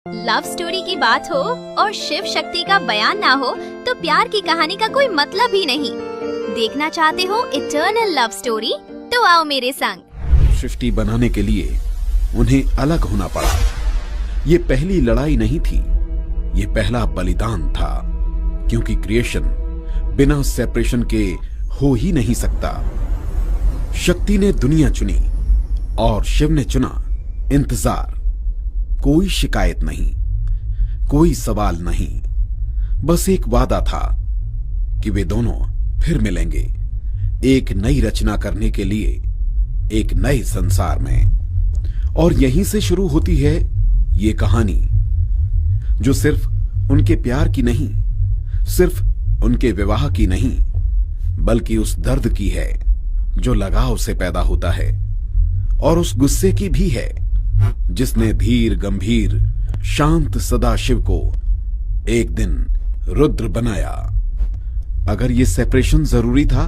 Love story की बात हो और शिव शक्ति का बयान ना हो तो प्यार की कहानी का कोई मतलब ही नहीं। देखना चाहते हो इटर्नल लव स्टोरी? तो आओ मेरे संग। सृष्टि बनाने के लिए उन्हें अलग होना पड़ा। ये पहली लड़ाई नहीं थी, ये पहला बलिदान था, क्योंकि क्रिएशन बिना सेपरेशन के हो ही नहीं सकता। शक्ति ने दुनिया चुनी और शिव ने चुना इंतजार। कोई शिकायत नहीं, कोई सवाल नहीं, बस एक वादा था कि वे दोनों फिर मिलेंगे, एक नई रचना करने के लिए, एक नए संसार में। और यहीं से शुरू होती है ये कहानी, जो सिर्फ उनके प्यार की नहीं, सिर्फ उनके विवाह की नहीं, बल्कि उस दर्द की है जो लगाव से पैदा होता है, और उस गुस्से की भी है जिसने धीर गंभीर शांत सदाशिव को एक दिन रुद्र बनाया। अगर ये सेपरेशन जरूरी था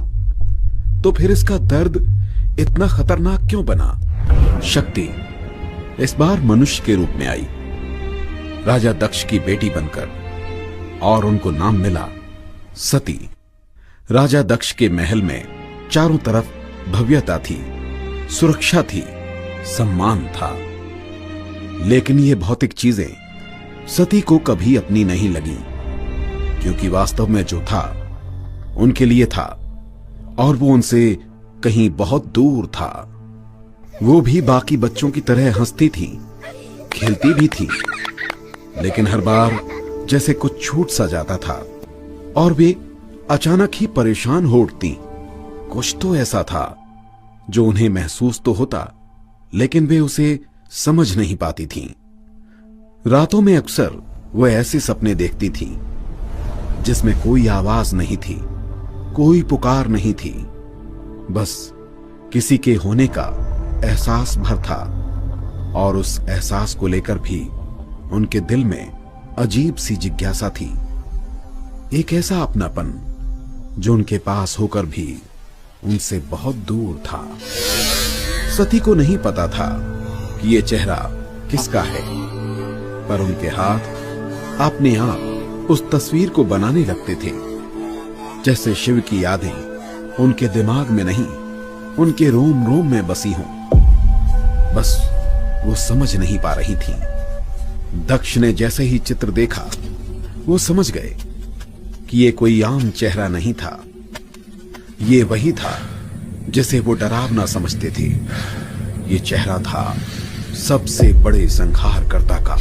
तो फिर इसका दर्द इतना खतरनाक क्यों बना? शक्ति इस बार मनुष्य के रूप में आई, राजा दक्ष की बेटी बनकर, और उनको नाम मिला सती। राजा दक्ष के महल में चारों तरफ भव्यता थी, सुरक्षा थी, सम्मान था, लेकिन ये भौतिक चीजें सती को कभी अपनी नहीं लगी, क्योंकि वास्तव में जो था उनके लिए था, और वो उनसे कहीं बहुत दूर था। वो भी बाकी बच्चों की तरह हंसती थी, खेलती भी थी, लेकिन हर बार जैसे कुछ छूट सा जाता था और वे अचानक ही परेशान हो उठती। कुछ तो ऐसा था जो उन्हें महसूस तो होता, लेकिन वे उसे समझ नहीं पाती थीं। रातों में अक्सर वो ऐसे सपने देखती थी जिसमें कोई आवाज नहीं थी, कोई पुकार नहीं थी, बस किसी के होने का एहसास भर था। और उस एहसास को लेकर भी उनके दिल में अजीब सी जिज्ञासा थी, एक ऐसा अपनापन जो उनके पास होकर भी उनसे बहुत दूर था। सती को नहीं पता था कि ये चेहरा किसका है, पर उनके हाथ अपने आप उस तस्वीर को बनाने लगते थे, जैसे शिव की यादें उनके दिमाग में नहीं, उनके रोम रोम में बसी हों। बस वो समझ नहीं पा रही थी। दक्ष ने जैसे ही चित्र देखा, वो समझ गए कि ये कोई आम चेहरा नहीं था, ये वही था जिसे वो डरावना समझते थे। ये चेहरा था सबसे बड़े संहारकर्ता का।